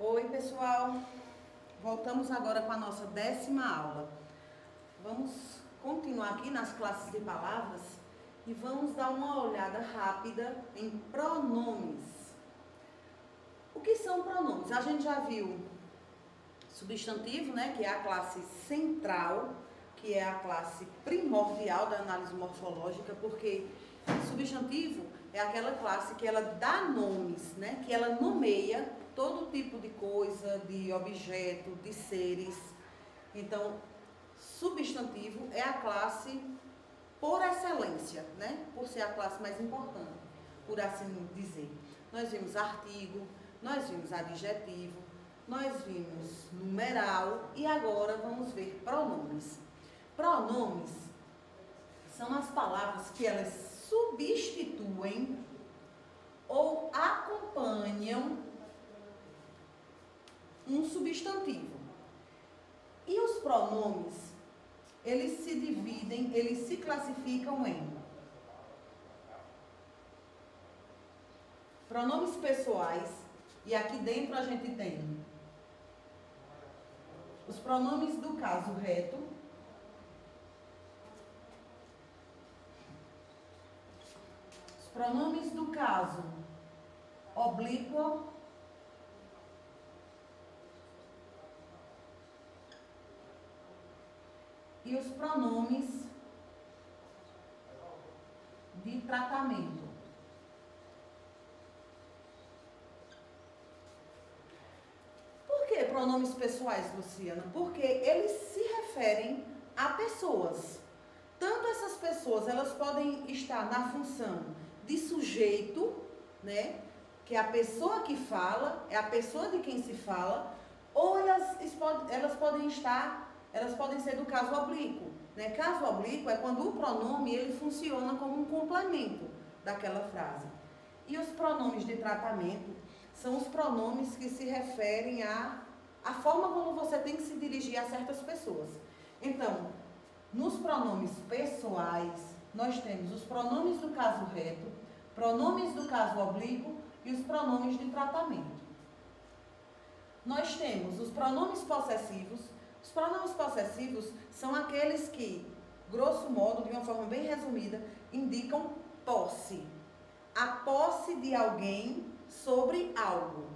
Oi, pessoal! Voltamos agora com a nossa 10ª aula. Vamos continuar aqui nas classes de palavras e vamos dar uma olhada rápida em pronomes. O que são pronomes? A gente já viu substantivo, né, que é a classe central, que é a classe primordial da análise morfológica, porque substantivo é aquela classe que ela dá nomes, né, que ela nomeia todo tipo de coisa, de objeto, de seres. Então, substantivo é a classe por excelência, né, por ser a classe mais importante, por assim dizer. Nós vimos artigo, nós vimos adjetivo, nós vimos numeral e agora vamos ver pronomes. Pronomes são as palavras que elas substituem ou acompanham um substantivo. E os pronomes, eles se dividem, eles se classificam em pronomes pessoais, e aqui dentro a gente tem os pronomes do caso reto, os pronomes do caso oblíquo, e os pronomes de tratamento. Por que pronomes pessoais, Luciana? Porque eles se referem a pessoas. Tanto essas pessoas, elas podem estar na função de sujeito, né, que é a pessoa que fala, é a pessoa de quem se fala, ou elas podem ser do caso oblíquo, né? Caso oblíquo é quando o pronome ele funciona como um complemento daquela frase. E os pronomes de tratamento são os pronomes que se referem à forma como você tem que se dirigir a certas pessoas. Então, nos pronomes pessoais, nós temos os pronomes do caso reto, pronomes do caso oblíquo e os pronomes de tratamento. Nós temos os pronomes possessivos. Os pronomes possessivos são aqueles que, grosso modo, de uma forma bem resumida, indicam posse. A posse de alguém sobre algo.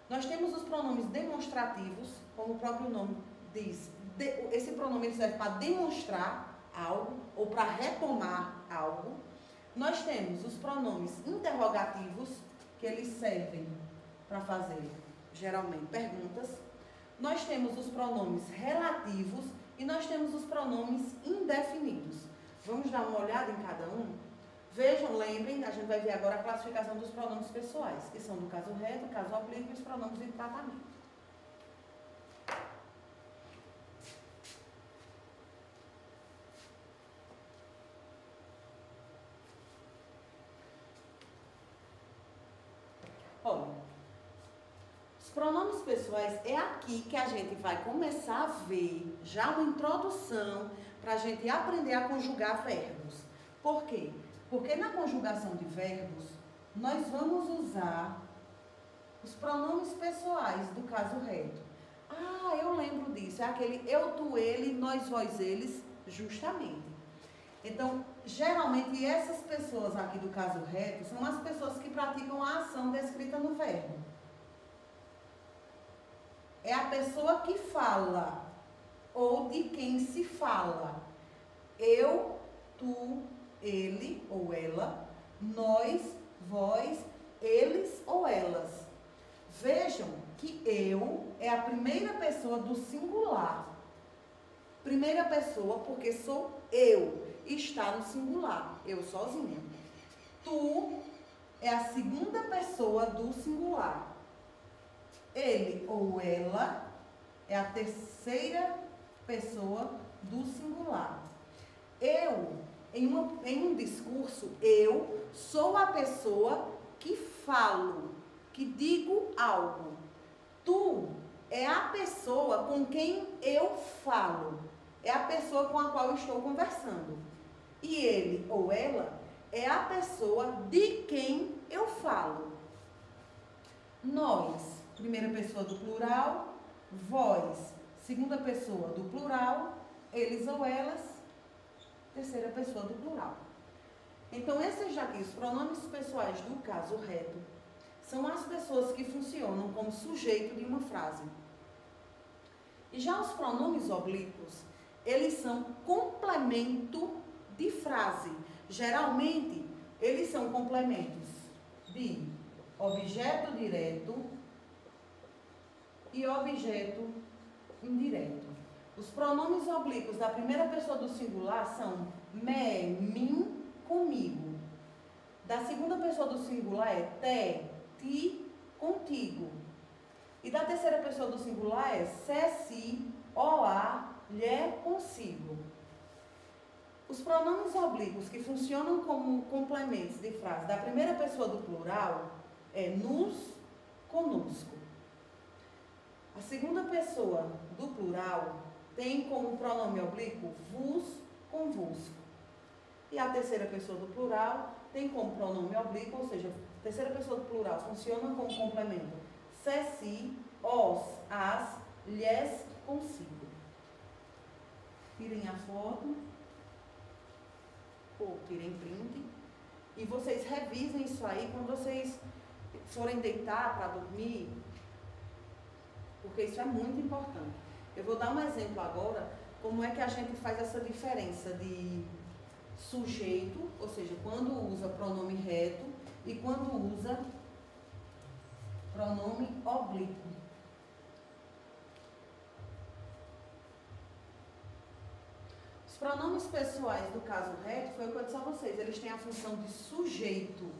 Nós temos os pronomes demonstrativos, como o próprio nome diz. Esse pronome serve para demonstrar algo ou para retomar algo. Nós temos os pronomes interrogativos, que eles servem para fazer, geralmente, perguntas. Nós temos os pronomes relativos e nós temos os pronomes indefinidos. Vamos dar uma olhada em cada um? Vejam, lembrem, a gente vai ver agora a classificação dos pronomes pessoais, que são do caso reto, caso oblíquo e os pronomes de tratamento. Olha, os pronomes pessoais é aqui que a gente vai começar a ver já uma introdução para a gente aprender a conjugar verbos. Por quê? Porque na conjugação de verbos, nós vamos usar os pronomes pessoais do caso reto. Ah, eu lembro disso, é aquele eu, tu, ele, nós, vós, eles, justamente. Então, geralmente essas pessoas aqui do caso reto são as pessoas que praticam a ação descrita no verbo. É a pessoa que fala, ou de quem se fala. Eu, tu, ele ou ela, nós, vós, eles ou elas. Vejam que eu é a primeira pessoa do singular. Primeira pessoa porque sou eu. Está no singular, eu sozinha. Tu é a segunda pessoa do singular. Ele ou ela é a terceira pessoa do singular. Eu, em um discurso, eu sou a pessoa que falo, que digo algo. Tu é a pessoa com quem eu falo, é a pessoa com a qual eu estou conversando. E ele ou ela é a pessoa de quem eu falo. Nós primeira pessoa do plural, vós, segunda pessoa do plural, eles ou elas, terceira pessoa do plural. Então, esses aqui, os pronomes pessoais do caso reto, são as pessoas que funcionam como sujeito de uma frase. E já os pronomes oblíquos, eles são complemento de frase. Geralmente, eles são complementos de objeto direto e objeto indireto. Os pronomes oblíquos da primeira pessoa do singular são me, mim, comigo. Da segunda pessoa do singular é te, ti, contigo. E da terceira pessoa do singular é se, si, oá, lhe, consigo. Os pronomes oblíquos que funcionam como complementos de frase da primeira pessoa do plural é nos, conosco. A segunda pessoa do plural tem como pronome oblíquo vos, convosco. E a terceira pessoa do plural tem como pronome oblíquo, ou seja, a terceira pessoa do plural funciona como complemento se, si, os, as, lhes, consigo. Tirem a foto, ou tirem print, e vocês revisem isso aí quando vocês forem deitar para dormir, porque isso é muito importante. Eu vou dar um exemplo agora, como é que a gente faz essa diferença de sujeito, ou seja, quando usa pronome reto e quando usa pronome oblíquo. Os pronomes pessoais do caso reto, foi o que eu disse a vocês, eles têm a função de sujeito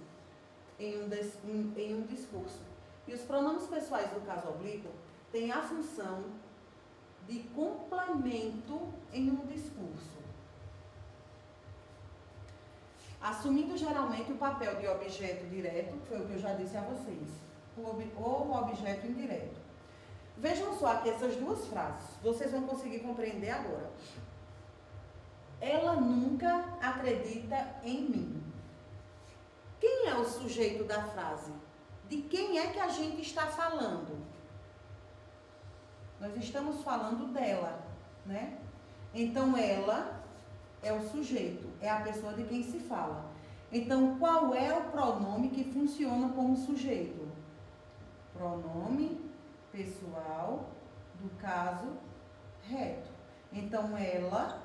em um discurso. E os pronomes pessoais do caso oblíquo têm a função de complemento em um discurso, assumindo geralmente o papel de objeto direto, que foi o que eu já disse a vocês, ou objeto indireto. Vejam só aqui essas duas frases, vocês vão conseguir compreender agora. Ela nunca acredita em mim. Quem é o sujeito da frase? De quem é que a gente está falando? Nós estamos falando dela, né? Então, ela é o sujeito, é a pessoa de quem se fala. Então, qual é o pronome que funciona como sujeito? Pronome pessoal do caso reto. Então, ela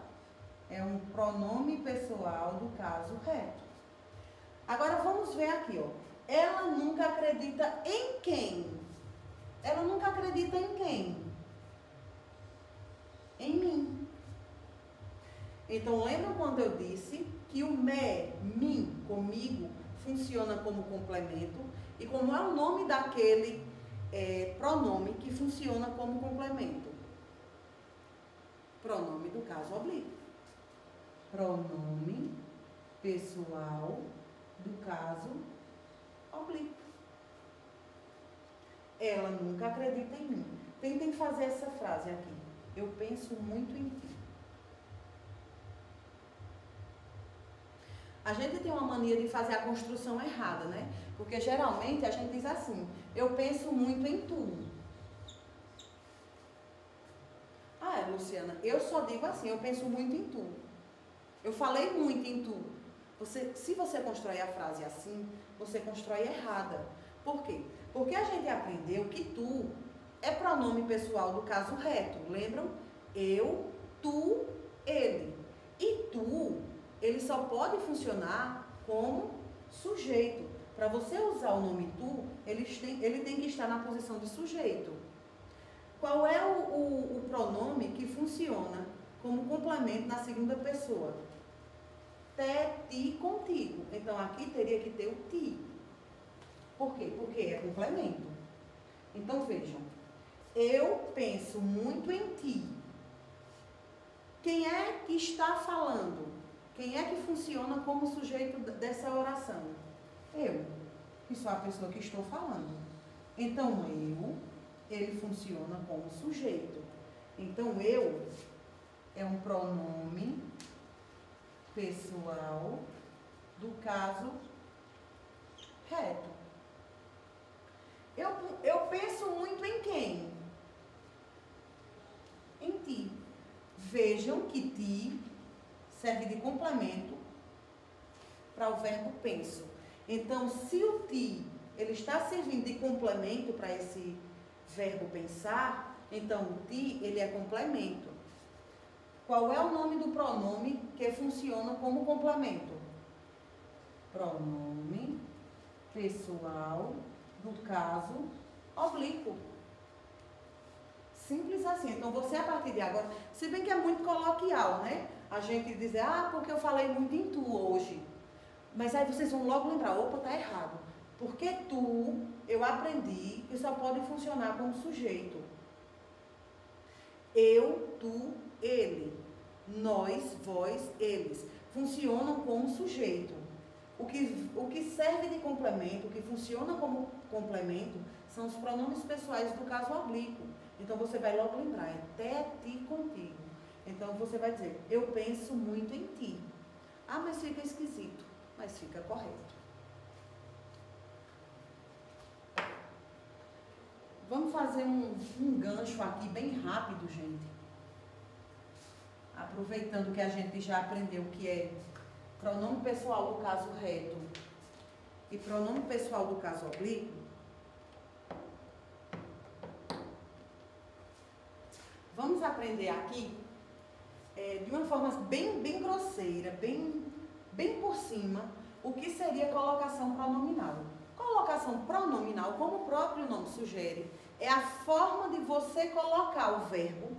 é um pronome pessoal do caso reto. Agora, vamos ver aqui, ó. Ela nunca acredita em quem? Ela nunca acredita em quem? Em mim. Então, lembra quando eu disse que o me, mim, comigo, funciona como complemento? E como é o nome daquele pronome que funciona como complemento? Pronome do caso oblíquo. Pronome pessoal do caso oblíquo. Ela nunca acredita em mim. Tentem fazer essa frase aqui. Eu penso muito em ti. A gente tem uma mania de fazer a construção errada, né? Porque geralmente a gente diz assim, eu penso muito em tu. Ah, Luciana, eu só digo assim, eu penso muito em tu. Eu falei muito em tu. Se você constrói a frase assim, você constrói errada. Por quê? Porque a gente aprendeu que tu é pronome pessoal do caso reto. Lembram? Eu, tu, ele. E tu, ele só pode funcionar como sujeito. Para você usar o nome tu, ele tem que estar na posição de sujeito. Qual é o pronome que funciona como complemento na segunda pessoa? Te, ti, contigo. Então, aqui teria que ter o ti. Por quê? Porque é complemento. Então, vejam. Eu penso muito em ti. Quem é que está falando? Quem é que funciona como sujeito dessa oração? Eu, que sou a pessoa que estou falando. Então, ele funciona como sujeito. Então, eu é um pronome pessoal do caso reto. Eu penso muito Vejam que ti serve de complemento para o verbo penso. Então, se o ti ele está servindo de complemento para esse verbo pensar, então o ti ele é complemento. Qual é o nome do pronome que funciona como complemento? Pronome pessoal do caso oblíquo. Simples assim. Então, você a partir de agora, se bem que é muito coloquial, né? A gente dizer, porque eu falei muito em tu hoje. Mas aí vocês vão logo lembrar, opa, tá errado. Porque tu, eu aprendi que só pode funcionar como sujeito. Eu, tu, ele. Nós, vós, eles. Funcionam como sujeito. O que serve de complemento, o que funciona como complemento, são os pronomes pessoais do caso oblíquo. Então, você vai logo lembrar, é até ti contigo. Então, você vai dizer, eu penso muito em ti. Mas fica esquisito, mas fica correto. Vamos fazer um gancho aqui bem rápido, gente. Aproveitando que a gente já aprendeu o que é pronome pessoal do caso reto e pronome pessoal do caso oblíquo. Vamos aprender aqui de uma forma bem grosseira, bem por cima, o que seria colocação pronominal. Colocação pronominal, como o próprio nome sugere, é a forma de você colocar o verbo,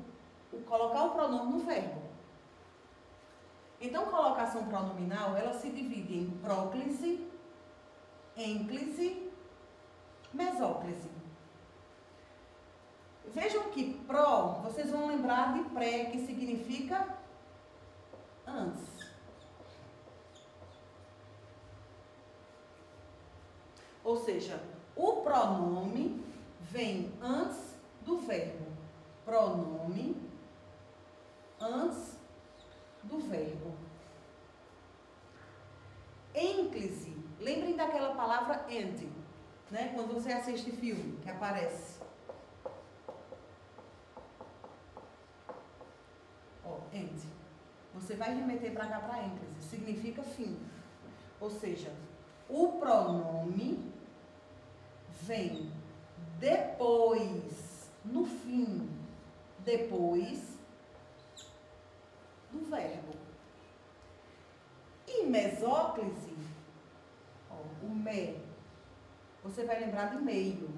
colocar o pronome no verbo. Então, colocação pronominal, ela se divide em próclise, ênclise, mesóclise. Vejam que pró, vocês vão lembrar de pré, que significa antes. Ou seja, o pronome vem antes do verbo. Pronome antes do verbo. Ênclise. Lembrem daquela palavra ente, né? Quando você assiste filme, que aparece. Ente. Você vai remeter para cá para ênclise. Significa fim. Ou seja, o pronome vem depois, no fim, depois do verbo. E mesóclise, o me, você vai lembrar de meio.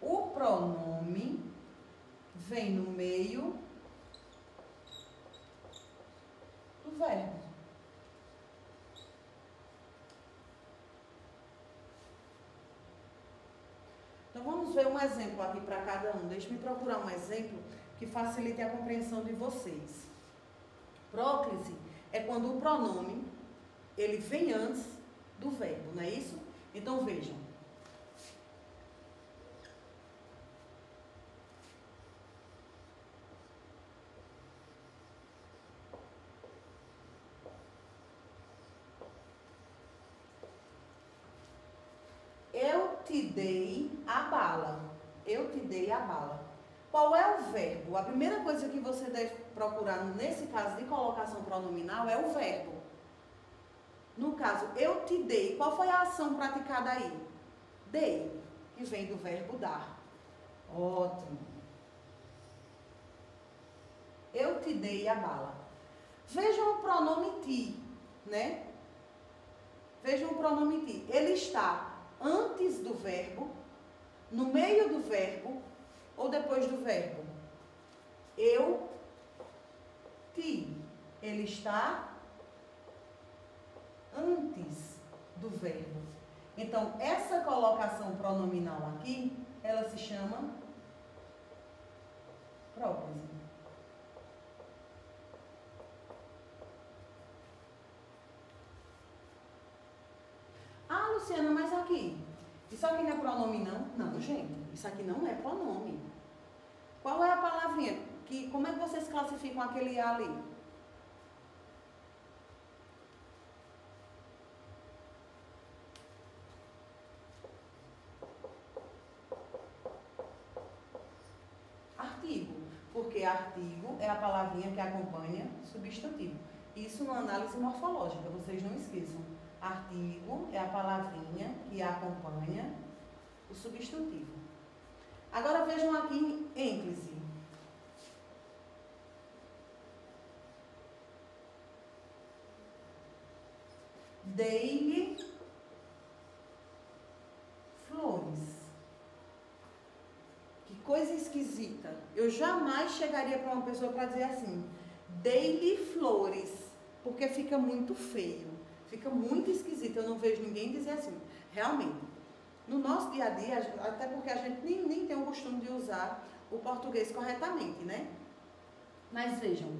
O pronome vem no meio do verbo. Então, vamos ver um exemplo aqui para cada um. Deixe-me procurar um exemplo que facilite a compreensão de vocês. Próclise é quando o pronome, ele vem antes do verbo, não é isso? Então, vejam. Eu te dei a bala. Eu te dei a bala. Qual é o verbo? A primeira coisa que você deve procurar nesse caso de colocação pronominal é o verbo. No caso, eu te dei. Qual foi a ação praticada aí? Dei, que vem do verbo dar. Ótimo. Eu te dei a bala. Vejam o pronome ti, né? Vejam o pronome ti. Ele está antes do verbo, no meio do verbo ou depois do verbo? Eu ti. Ele está antes do verbo. Então, essa colocação pronominal aqui, ela se chama próclise. Luciana, mas aqui, isso aqui não é pronome não? Não, gente, isso aqui não é pronome. Qual é a palavrinha? Como é que vocês classificam aquele A ali? Porque artigo é a palavrinha que acompanha substantivo. Isso na análise morfológica, vocês não esqueçam. Artigo é a palavrinha que acompanha o substantivo. Agora vejam aqui ênclise. Dei-lhe flores. Que coisa esquisita. Eu jamais chegaria para uma pessoa para dizer assim, dei-lhe flores, porque fica muito feio, fica muito esquisito. Eu não vejo ninguém dizer assim. Realmente, no nosso dia a dia, até porque a gente nem tem o costume de usar o português corretamente, né? Mas vejam,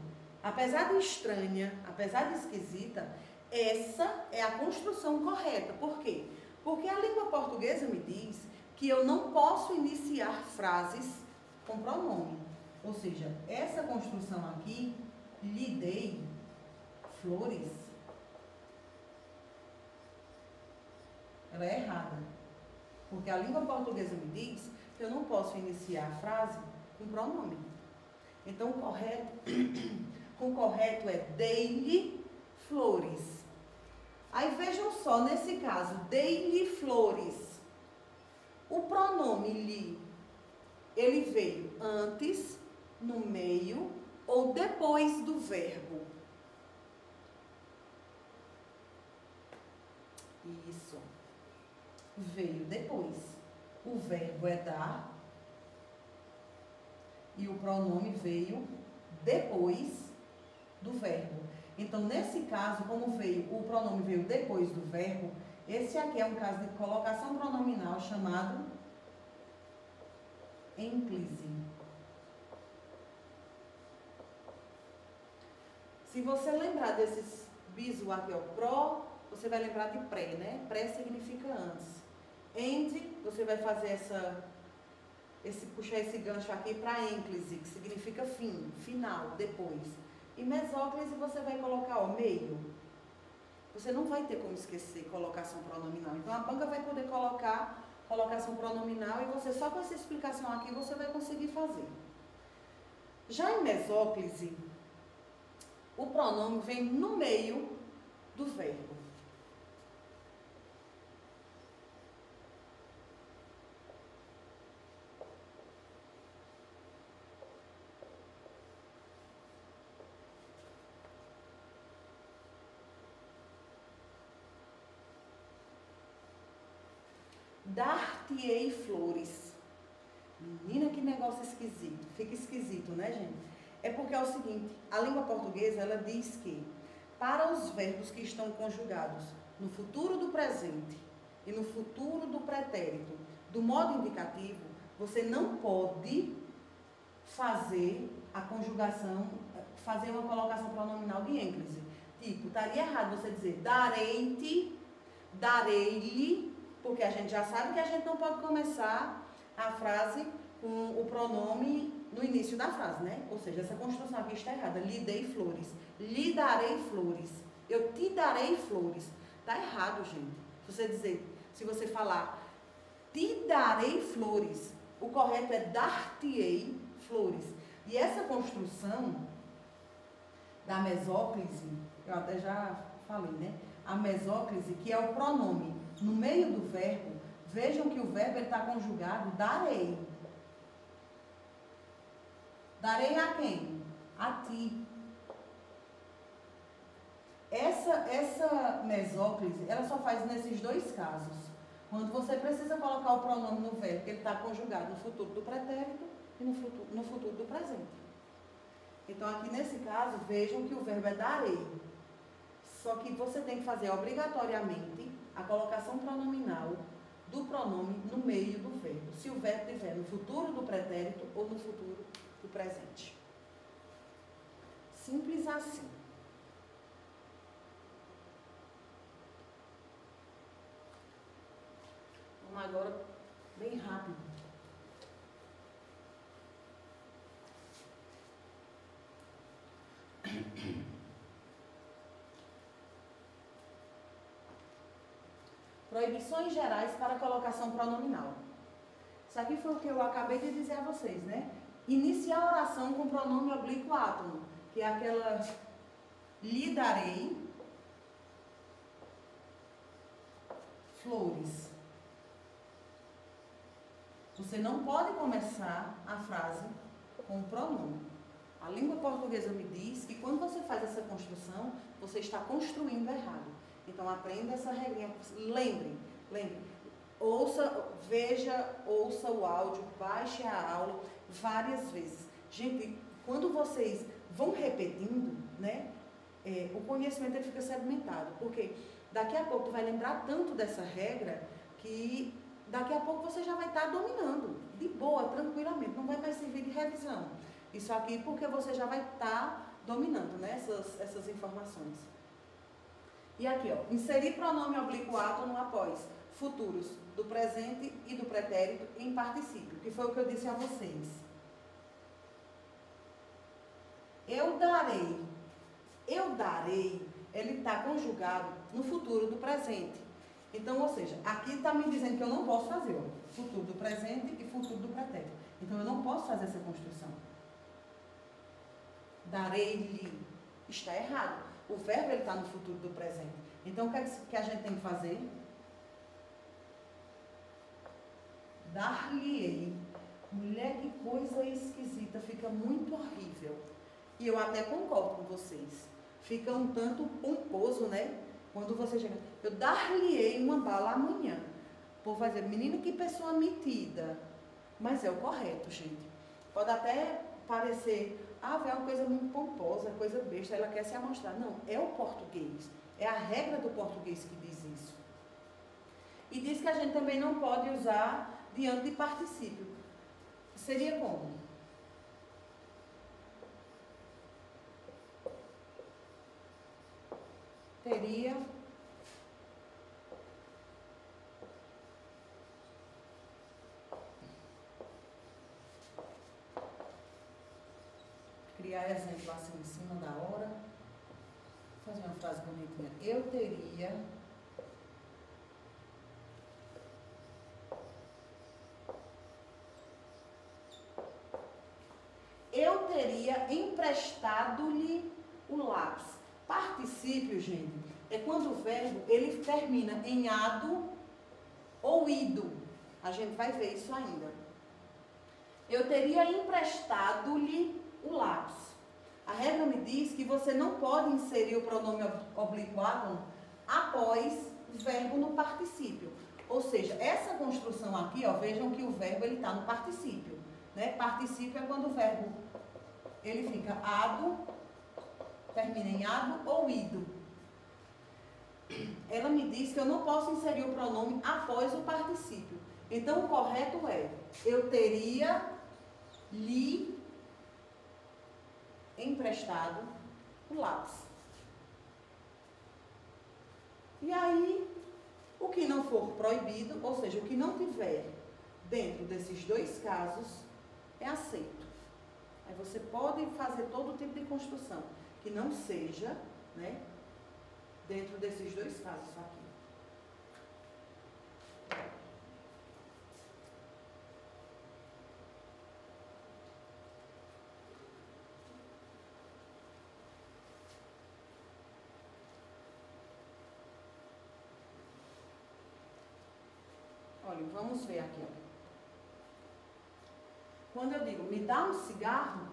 apesar de estranha, apesar de esquisita, essa é a construção correta. Por quê? Porque a língua portuguesa me diz que eu não posso iniciar frases com pronome. Ou seja, essa construção aqui, lhe dei flores, ela é errada. Porque a língua portuguesa me diz que eu não posso iniciar a frase com pronome. Então, o correto é dei-lhe flores. Aí vejam só, nesse caso, dei-lhe flores. O pronome lhe, ele veio antes, no meio ou depois do verbo? Isso. Veio depois. O verbo é dar e o pronome veio depois do verbo. Então, nesse caso, como o pronome veio depois do verbo, esse aqui é um caso de colocação pronominal chamado ênclise. Se você lembrar desses bisu aqui, ó, pró, você vai lembrar de pré, né? Pré significa antes. Ende, você vai fazer puxar esse gancho aqui para ênclise, que significa fim, final, depois. E mesóclise você vai colocar, ó, meio. Você não vai ter como esquecer colocação pronominal. Então a banca vai poder colocar colocação pronominal e você só com essa explicação aqui você vai conseguir fazer. Já em mesóclise, o pronome vem no meio do verbo. Dar-te-ei flores. Menina, que negócio esquisito. Fica esquisito, né, gente? É porque é o seguinte, a língua portuguesa, ela diz que para os verbos que estão conjugados no futuro do presente e no futuro do pretérito, do modo indicativo, você não pode fazer a conjugação, fazer uma colocação pronominal de ênclise. Tipo, estaria errado você dizer darei-te, darei-lhe, porque a gente já sabe que a gente não pode começar a frase com o pronome no início da frase, né? Ou seja, essa construção aqui está errada. Lhe dei flores. Lhe darei flores. Eu te darei flores. Está errado, gente. Se você falar te darei flores, o correto é dar-te-ei flores. E essa construção da mesóclise, eu até já falei, né? A mesóclise, que é o pronome no meio do verbo, vejam que o verbo está conjugado darei. Darei a quem? A ti. Essa mesóclise, ela só faz nesses dois casos. Quando você precisa colocar o pronome no verbo, que ele está conjugado no futuro do pretérito e no futuro do presente. Então, aqui nesse caso, vejam que o verbo é darei. Só que você tem que fazer obrigatoriamente a colocação pronominal do pronome no meio do verbo. Se o verbo estiver no futuro do pretérito ou no futuro do presente. Simples assim. Vamos agora bem rápido. Proibições gerais para colocação pronominal. Isso aqui foi o que eu acabei de dizer a vocês, né? iniciar a oração com pronome oblíquo átono, que é aquela lhe darei flores. Você não pode começar a frase com o pronome. A língua portuguesa me diz que quando você faz essa construção, você está construindo errado. Então aprenda essa regrinha. Lembre. Ouça o áudio, baixe a aula várias vezes. Gente, quando vocês vão repetindo, né, o conhecimento ele fica sedimentado. Porque daqui a pouco tu vai lembrar tanto dessa regra que daqui a pouco você já vai estar dominando, de boa, tranquilamente, não vai mais servir de revisão. Isso aqui porque você já vai estar dominando, né, essas informações. E aqui, ó, inserir pronome oblíquo átono após futuros do presente e do pretérito em particípio, que foi o que eu disse a vocês. Eu darei, ele está conjugado no futuro do presente. Então, ou seja, aqui está me dizendo que eu não posso fazer, ó, futuro do presente e futuro do pretérito. Então, eu não posso fazer essa construção. Darei-lhe. Está errado. O verbo está no futuro do presente. Então, o que a gente tem que fazer? Dar-lhe-ei. Mulher, que coisa esquisita. Fica muito horrível. E eu até concordo com vocês. Fica um tanto pomposo, né? Quando você chega, eu dar-lhe-ei uma bala amanhã. O povo vai dizer, menina, que pessoa metida. Mas é o correto, gente. Pode até parecer, é uma coisa muito pomposa, coisa besta, ela quer se amostrar. Não, é o português. É a regra do português que diz isso. E diz que a gente também não pode usar diante de particípio. Seria como? Teria criar exemplo assim em cima da hora. Vou fazer uma frase bonitinha. Eu teria emprestado-lhe o lápis. Particípio, gente, é quando o verbo ele termina em ado ou ido. A gente vai ver isso ainda. Eu teria emprestado-lhe o lápis. A regra me diz que você não pode inserir o pronome oblíquo átono após o verbo no particípio. Ou seja, essa construção aqui, ó, vejam que o verbo ele está no particípio, né? Particípio é quando o verbo ele fica ado, termina em ado ou ido. Ela me diz que eu não posso inserir o pronome após o particípio. Então, o correto é, eu teria lhe emprestado o lápis. E aí, o que não for proibido, ou seja, o que não tiver dentro desses dois casos, é aceito. Aí você pode fazer todo tipo de construção, que não seja, né, dentro desses dois casos aqui. Olha, vamos ver aqui, ó. Quando eu digo, me dá um cigarro,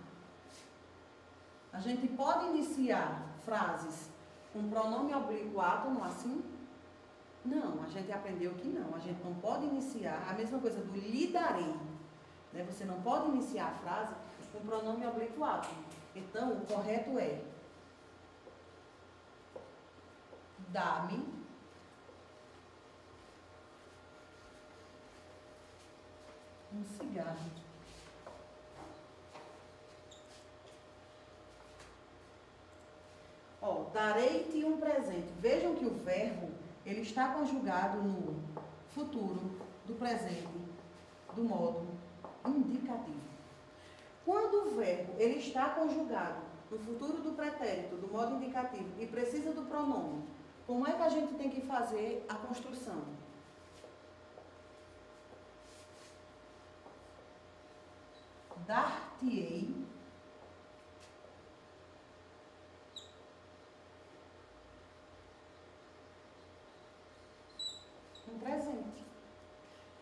a gente pode iniciar frases com pronome oblíquo átono assim? Não, a gente aprendeu que não. A gente não pode iniciar, a mesma coisa do lhe darei, né? Você não pode iniciar a frase com pronome oblíquo átono. Então, o correto é dá-me um cigarro. Ó, darei-te um presente. Vejam que o verbo, ele está conjugado no futuro, do presente, do modo indicativo. Quando o verbo, ele está conjugado no futuro do pretérito, do modo indicativo, e precisa do pronome, como é que a gente tem que fazer a construção? Dar-te dar-te-ei um presente.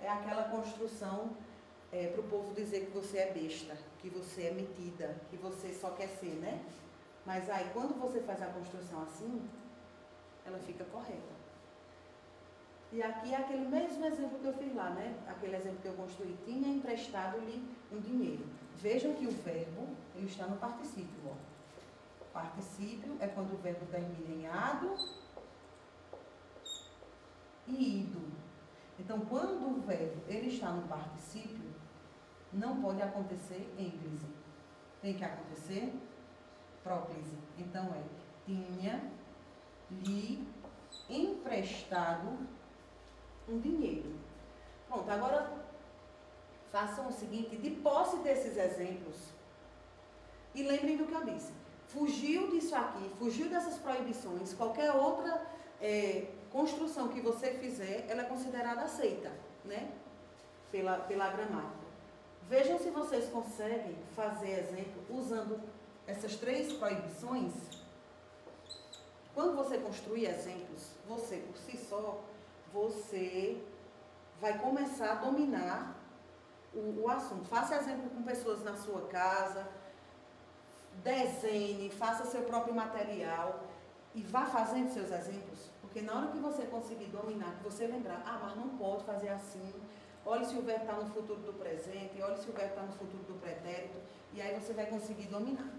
É aquela construção para o povo dizer que você é besta, que você é metida, que você só quer ser, né? Mas aí, quando você faz a construção assim, ela fica correta. E aqui é aquele mesmo exemplo que eu fiz lá, né? Aquele exemplo que eu construí, tinha emprestado-lhe um dinheiro. Vejam que o verbo, ele está no particípio, ó. Particípio é quando o verbo termina em ado e ido. Então, quando o verbo ele está no particípio, não pode acontecer ênclise. Tem que acontecer próclise. Então, é tinha-lhe emprestado um dinheiro. Pronto, agora façam o seguinte, de posse desses exemplos, e lembrem do que eu disse. Fugiu disso aqui, fugiu dessas proibições, qualquer outra construção que você fizer, ela é considerada aceita, né? Pela gramática. Vejam se vocês conseguem fazer exemplo usando essas 3 proibições. Quando você construir exemplos, você por si só, você vai começar a dominar o assunto. Faça exemplo com pessoas na sua casa, desenhe, faça seu próprio material e vá fazendo seus exemplos, porque na hora que você conseguir dominar, que você lembrar, mas não pode fazer assim, olhe se o verbo está no futuro do presente, olhe se o verbo está no futuro do pretérito, e aí você vai conseguir dominar.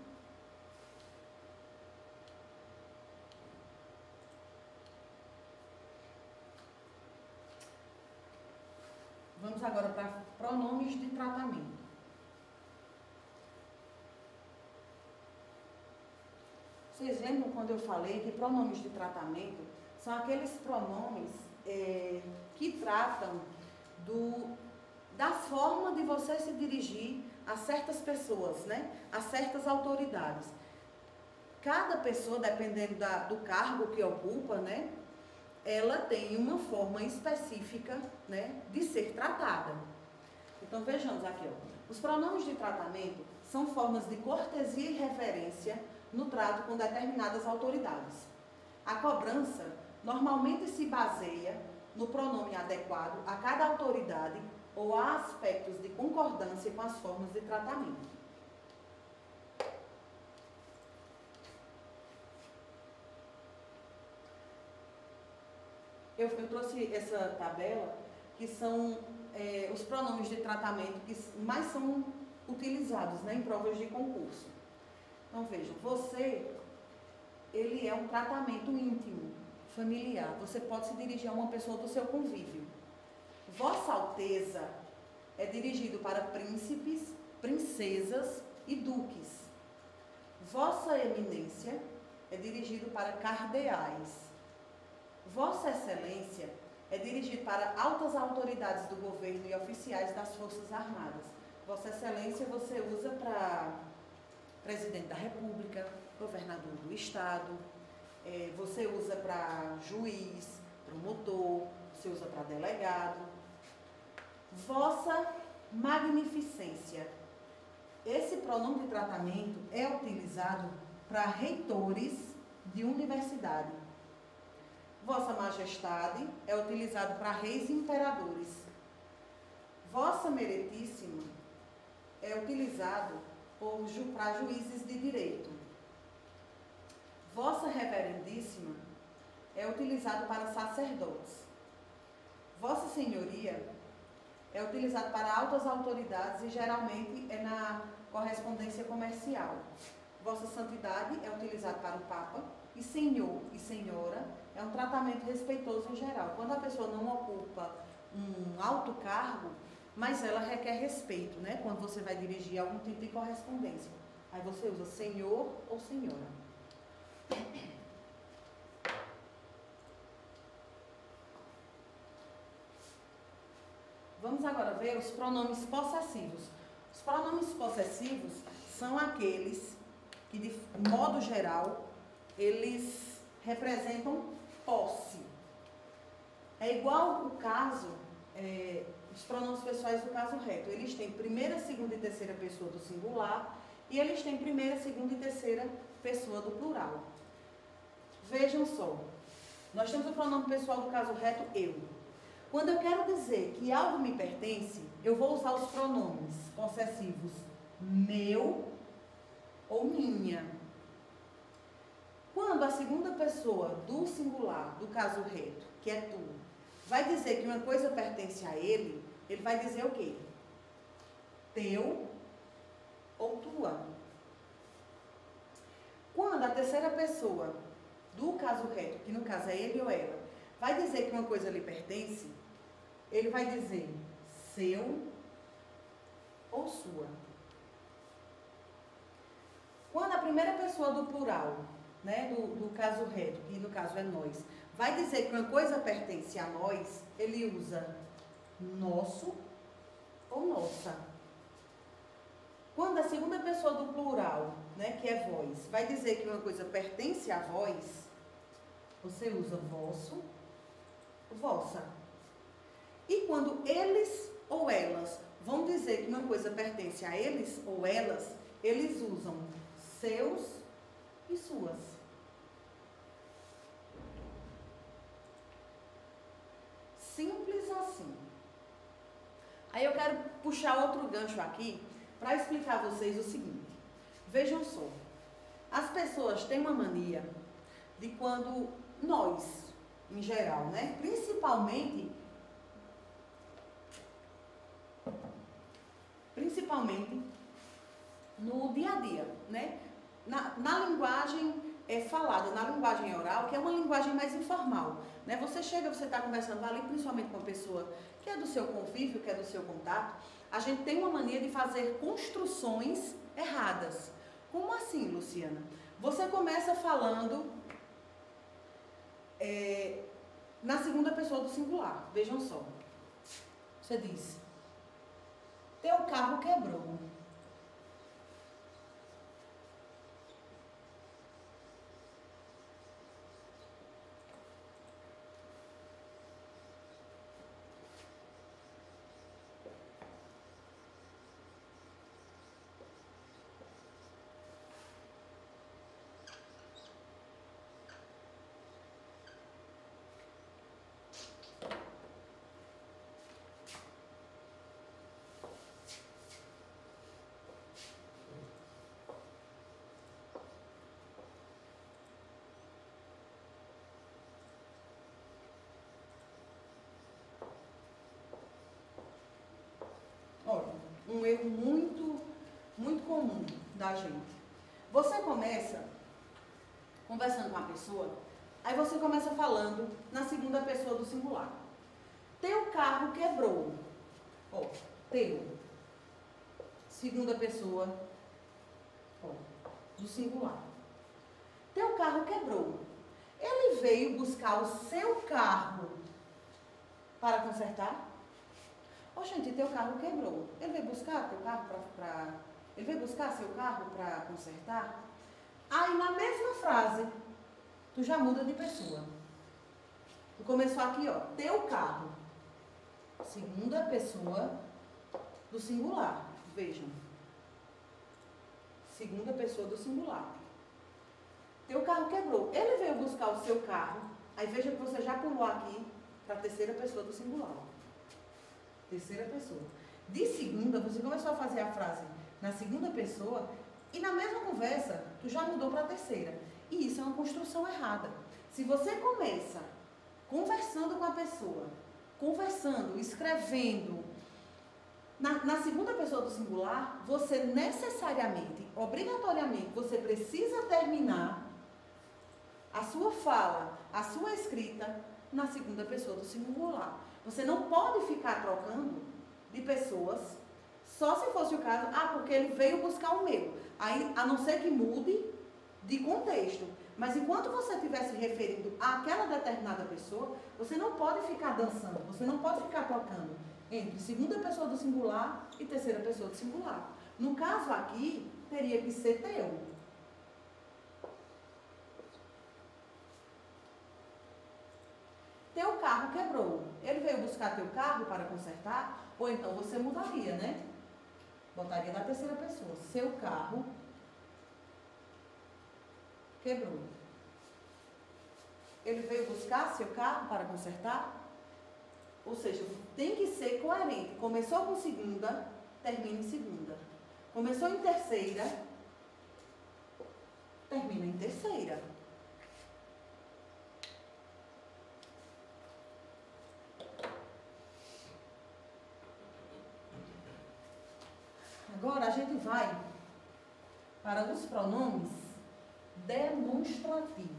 Vamos agora para pronomes de tratamento. Vocês lembram quando eu falei que pronomes de tratamento são aqueles pronomes que tratam da forma de você se dirigir a certas pessoas, né? A certas autoridades. Cada pessoa, dependendo do cargo que ocupa, né? Ela tem uma forma específica, né, de ser tratada. Então, vejamos aqui, ó. Os pronomes de tratamento são formas de cortesia e reverência no trato com determinadas autoridades. A cobrança normalmente se baseia no pronome adequado a cada autoridade ou a aspectos de concordância com as formas de tratamento. Eu trouxe essa tabela, que são os pronomes de tratamento que mais são utilizados, né, em provas de concurso. Então, vejam, você, ele é um tratamento íntimo, familiar. Você pode se dirigir a uma pessoa do seu convívio. Vossa Alteza é dirigido para príncipes, princesas e duques. Vossa Eminência é dirigido para cardeais. Vossa Excelência é dirigido para altas autoridades do governo e oficiais das Forças Armadas. Vossa Excelência você usa para presidente da República, governador do Estado, você usa para juiz, promotor, você usa para delegado. Vossa Magnificência. Esse pronome de tratamento é utilizado para reitores de universidade. Vossa Majestade é utilizado para reis e imperadores. Vossa Meretíssima é utilizado para juízes de direito. Vossa Reverendíssima é utilizado para sacerdotes. Vossa Senhoria é utilizado para altas autoridades e geralmente é na correspondência comercial. Vossa Santidade é utilizado para o Papa e Senhor e Senhora é um tratamento respeitoso em geral. Quando a pessoa não ocupa um alto cargo, mas ela requer respeito, né? Quando você vai dirigir algum tipo de correspondência. Aí você usa senhor ou senhora. Vamos agora ver os pronomes possessivos. Os pronomes possessivos são aqueles que, de modo geral, eles representam posse. É igual o caso os pronomes pessoais do caso reto, eles têm primeira, segunda e terceira pessoa do singular e eles têm primeira, segunda e terceira pessoa do plural. Vejam só, nós temos o pronome pessoal do caso reto, eu. Quando eu quero dizer que algo me pertence, eu vou usar os pronomes possessivos meu ou minha. Quando a segunda pessoa do singular, do caso reto, que é tu, vai dizer que uma coisa pertence a ele, ele vai dizer o quê? Teu ou tua. Quando a terceira pessoa do caso reto, que no caso é ele ou ela, vai dizer que uma coisa lhe pertence, ele vai dizer seu ou sua. Quando a primeira pessoa do plural, né, do caso reto, que no caso é nós, vai dizer que uma coisa pertence a nós, ele usa nosso ou nossa. Quando a segunda pessoa do plural, né, que é vós, vai dizer que uma coisa pertence a vós, você usa vosso, vossa. E quando eles ou elas vão dizer que uma coisa pertence a eles ou elas, eles usam seus e suas. Simples assim. Aí eu quero puxar outro gancho aqui para explicar a vocês o seguinte. Vejam só. As pessoas têm uma mania de quando nós, em geral, né? Principalmente no dia a dia, né? Na linguagem falada, na linguagem oral, que é uma linguagem mais informal, né? Você chega, você está conversando ali, principalmente com uma pessoa que é do seu convívio, que é do seu contato, a gente tem uma mania de fazer construções erradas. Como assim, Luciana? Você começa falando na segunda pessoa do singular, vejam só. Você diz, teu carro quebrou. Olha, um erro muito comum da gente. Você começa conversando com a pessoa, aí você começa falando na segunda pessoa do singular. Teu carro quebrou. Ó, teu. Segunda pessoa, ó, do singular. Teu carro quebrou. Ele veio buscar o seu carro para consertar? Ó, gente, teu carro quebrou. Ele veio buscar teu carro ele veio buscar seu carro para consertar? Aí, na mesma frase, tu já muda de pessoa. Tu começou aqui, ó, teu carro. Segunda pessoa do singular. Vejam. Segunda pessoa do singular. Teu carro quebrou. Ele veio buscar o seu carro. Aí veja que você já pulou aqui para a terceira pessoa do singular. Terceira pessoa. De segunda, você começou a fazer a frase na segunda pessoa e na mesma conversa, tu já mudou para a terceira. E isso é uma construção errada. Se você começa conversando com a pessoa, conversando, escrevendo, na segunda pessoa do singular, você necessariamente, obrigatoriamente, você precisa terminar a sua fala, a sua escrita na segunda pessoa do singular. Você não pode ficar trocando de pessoas, só se fosse o caso, porque ele veio buscar o meu. Aí, a não ser que mude de contexto. Mas enquanto você estiver se referindo àquela determinada pessoa, você não pode ficar dançando, você não pode ficar trocando entre segunda pessoa do singular e terceira pessoa do singular. No caso aqui, teria que ser teu. Teu carro quebrou. quebrou. Ele veio buscar teu carro para consertar? Ou então você mudaria, né? Botaria na terceira pessoa. Seu carro quebrou. Ele veio buscar seu carro para consertar? Ou seja, tem que ser coerente. Começou com segunda, termina em segunda. Começou em terceira, termina em terceira. Agora a gente vai para os pronomes demonstrativos.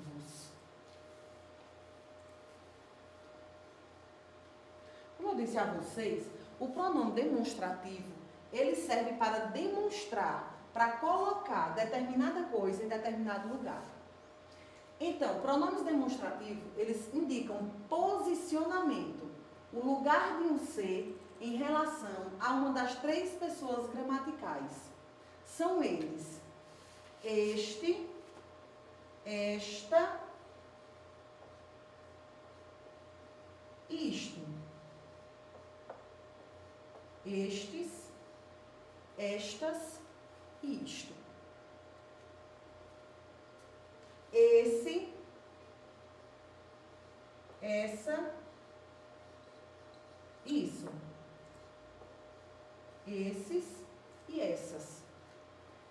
Como eu disse a vocês, o pronome demonstrativo, ele serve para demonstrar, para colocar determinada coisa em determinado lugar. Então, pronomes demonstrativos, eles indicam posicionamento, o lugar de um ser em relação a uma das três pessoas gramaticais. São eles: este, esta, isto. Estes, estas e isto. Esse, essa, isso. Esses e essas.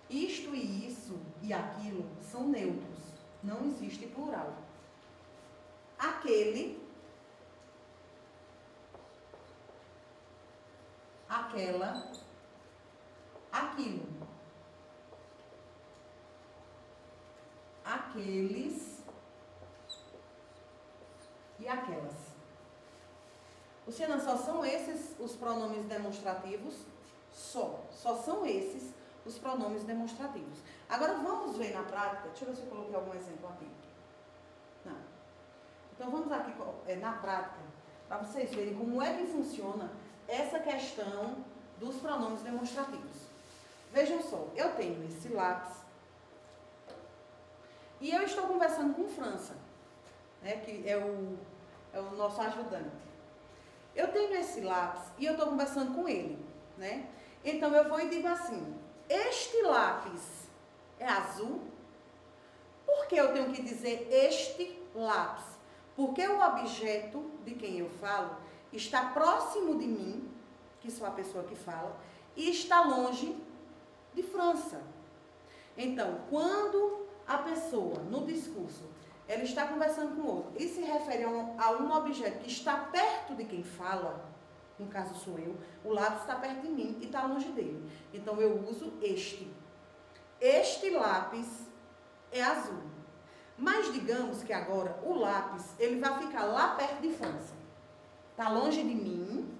Isto e isso e aquilo são neutros. Não existe plural. Aquele, aquela, aquilo. Aqueles e aquelas. Luciana, só são esses os pronomes demonstrativos? Só são esses os pronomes demonstrativos. Agora vamos ver na prática. Deixa eu ver se eu coloquei algum exemplo aqui. Não. Então vamos aqui na prática, para vocês verem como é que funciona essa questão dos pronomes demonstrativos. Vejam só, eu tenho esse lápis e eu estou conversando com França, né, que é o nosso ajudante. Eu tenho esse lápis e eu estou conversando com ele, né? Então eu vou e digo assim: este lápis é azul? Por que eu tenho que dizer este lápis? Porque o objeto de quem eu falo está próximo de mim, que sou a pessoa que fala, e está longe de França. Então, quando a pessoa, no discurso, ela está conversando com outro e se refere a um objeto que está perto de quem fala, no caso sou eu, o lápis está perto de mim e está longe dele. Então, eu uso este. Este lápis é azul. Mas digamos que agora o lápis, ele vai ficar lá perto de França. Está longe de mim,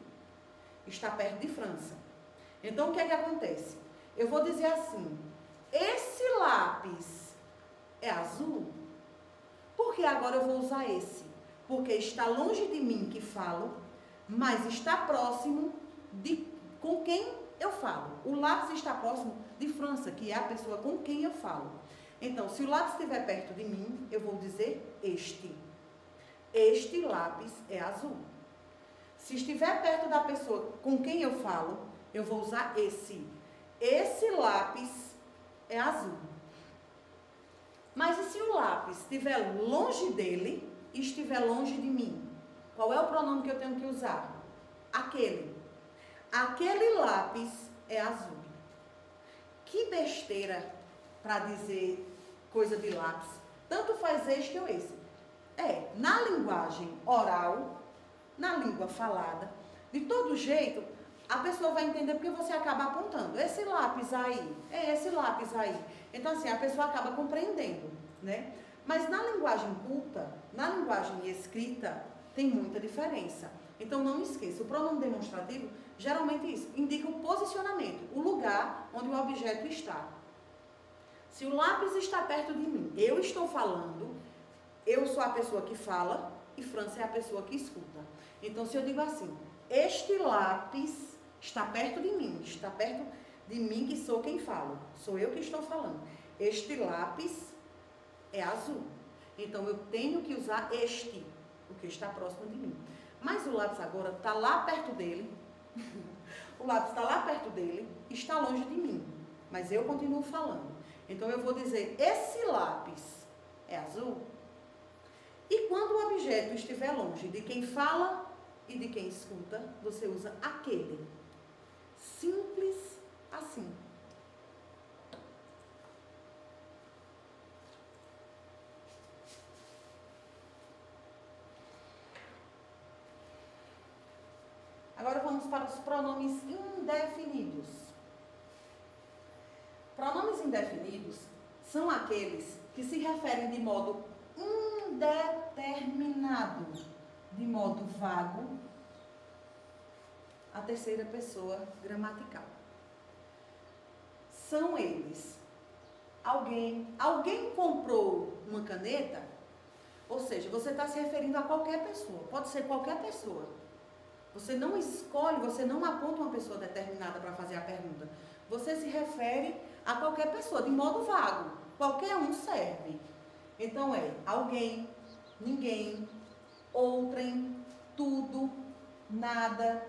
está perto de França. Então, o que é que acontece? Eu vou dizer assim: esse lápis é azul? Porque agora eu vou usar esse. Porque está longe de mim que falo, mas está próximo de com quem eu falo. O lápis está próximo de França, que é a pessoa com quem eu falo. Então, se o lápis estiver perto de mim, eu vou dizer este. Este lápis é azul. Se estiver perto da pessoa com quem eu falo, eu vou usar esse. Esse lápis é azul. Mas e se o lápis estiver longe dele e estiver longe de mim? Qual é o pronome que eu tenho que usar? Aquele. Aquele lápis é azul. Que besteira para dizer coisa de lápis. Tanto faz este ou esse. Na linguagem oral, na língua falada, de todo jeito, a pessoa vai entender porque você acaba apontando. Esse lápis aí, esse lápis aí. Então, assim, a pessoa acaba compreendendo, né? Mas na linguagem culta, na linguagem escrita, tem muita diferença. Então, não esqueça, o pronome demonstrativo, geralmente isso, indica o posicionamento, o lugar onde o objeto está. Se o lápis está perto de mim, eu estou falando, eu sou a pessoa que fala e França é a pessoa que escuta. Então, se eu digo assim: este lápis está perto de mim, está perto de mim que sou quem fala, sou eu que estou falando. Este lápis é azul. Então, eu tenho que usar este, porque está próximo de mim. Mas o lápis agora está lá perto dele. O lápis está lá perto dele, está longe de mim. Mas eu continuo falando. Então eu vou dizer, esse lápis é azul? E quando o objeto estiver longe de quem fala e de quem escuta, você usa aquele. Simples assim. Agora vamos para os pronomes indefinidos. Pronomes indefinidos são aqueles que se referem de modo indeterminado, de modo vago, à terceira pessoa gramatical. São eles. Alguém comprou uma caneta, ou seja, você está se referindo a qualquer pessoa, pode ser qualquer pessoa. Você não escolhe, você não aponta uma pessoa determinada para fazer a pergunta. Você se refere a qualquer pessoa, de modo vago. Qualquer um serve. Então é alguém, ninguém, outrem, tudo, nada,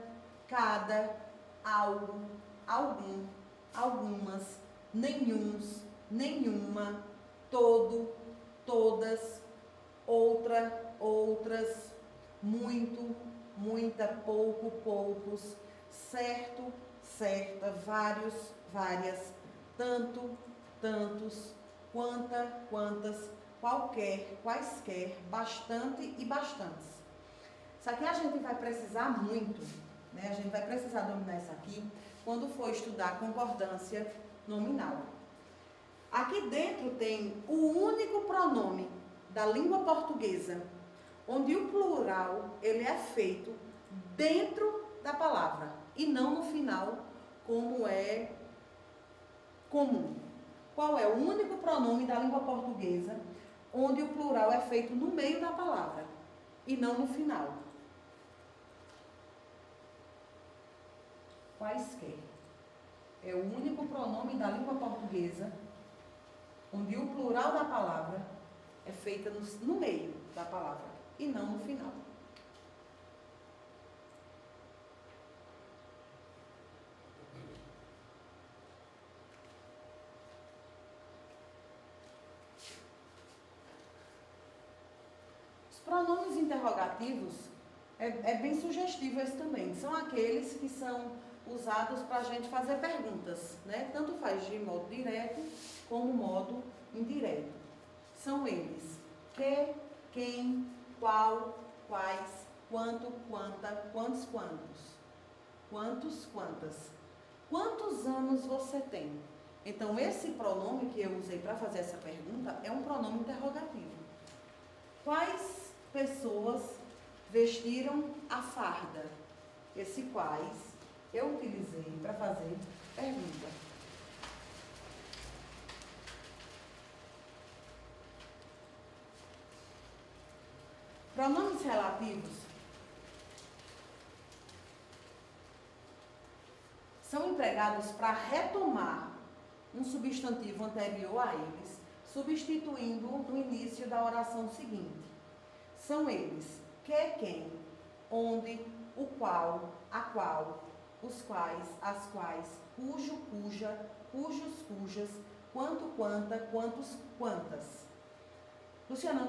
cada, algo, algum, algumas, nenhuns, nenhuma, todo, todas, outra, outras, muito, muita, pouco, poucos, certo, certa, vários, várias, tanto, tantos, quanta, quantas, qualquer, quaisquer, bastante e bastantes. Isso aqui a gente vai precisar muito, né? A gente vai precisar dominar isso aqui quando for estudar concordância nominal. Aqui dentro tem o único pronome da língua portuguesa onde o plural ele é feito dentro da palavra e não no final, como é comum. Qual é o único pronome da língua portuguesa onde o plural é feito no meio da palavra e não no final? Quaisquer. É o único pronome da língua portuguesa onde o plural da palavra é feita no meio da palavra e não no final. Os pronomes interrogativos é bem sugestivo esse também. São aqueles que são usados para a gente fazer perguntas, né? Tanto faz de modo direto como modo indireto. São eles: que, quem, qual, quais, quanto, quanta, quantos, quantos. Quantos, quantas. Quantos anos você tem? Então, esse pronome que eu usei para fazer essa pergunta é um pronome interrogativo. Quais pessoas vestiram a farda? Esse quais eu utilizei para fazer pergunta. Pronomes relativos são empregados para retomar um substantivo anterior a eles, substituindo no início da oração seguinte. São eles: que, quem, onde, o qual, a qual, os quais, as quais, cujo, cuja, cujos, cujas, quanto, quanta, quantos, quantas. Luciana,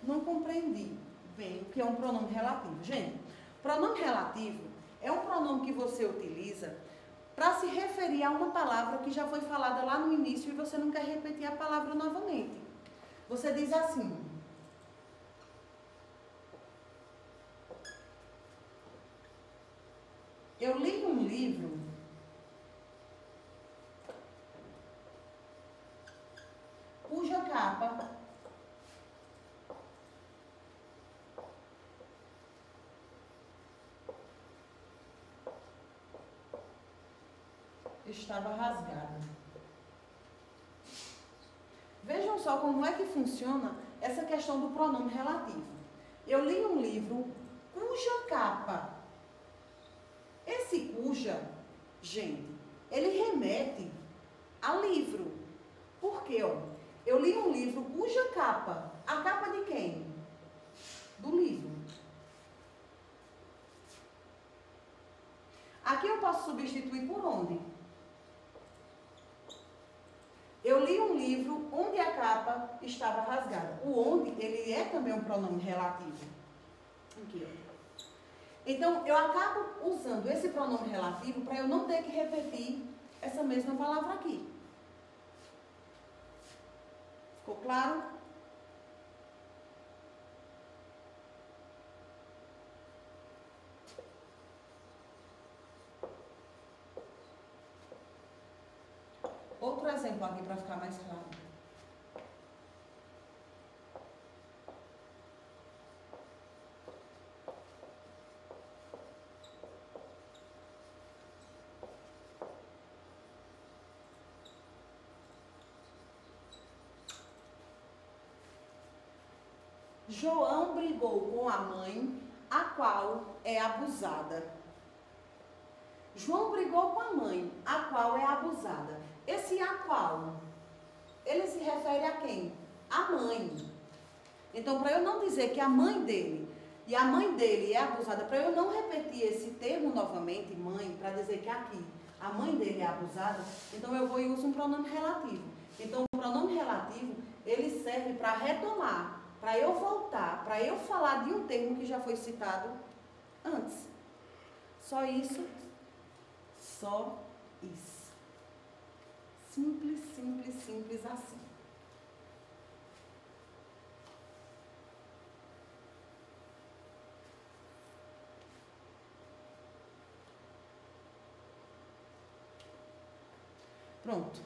não compreendi bem o que é um pronome relativo. Gente, pronome relativo é um pronome que você utiliza para se referir a uma palavra que já foi falada lá no início e você não quer repetir a palavra novamente. Você diz assim: eu li um livro cuja capa estava rasgada. Vejam só como é que funciona essa questão do pronome relativo. Eu li um livro cuja capa. Esse cuja, gente, ele remete a livro. Por quê? Ó? Eu li um livro cuja capa. A capa de quem? Do livro. Aqui eu posso substituir por onde? Eu li um livro onde a capa estava rasgada. O onde, ele é também um pronome relativo. Aqui, ó. Então, eu acabo usando esse pronome relativo para eu não ter que repetir essa mesma palavra aqui. Ficou claro? Outro exemplo aqui para ficar mais claro. João brigou com a mãe, a qual é abusada. João brigou com a mãe, a qual é abusada. Esse a qual, ele se refere a quem? A mãe. Então, para eu não dizer que a mãe dele e a mãe dele é abusada, para eu não repetir esse termo novamente, mãe, para dizer que aqui a mãe dele é abusada, então eu vou e uso um pronome relativo. Então, o pronome relativo, ele serve para retomar, para eu voltar, para eu falar de um termo que já foi citado antes. Só isso. Só isso. Simples, simples, simples assim. Pronto.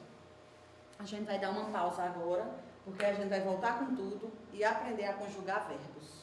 A gente vai dar uma pausa agora, porque a gente vai voltar com tudo e aprender a conjugar verbos.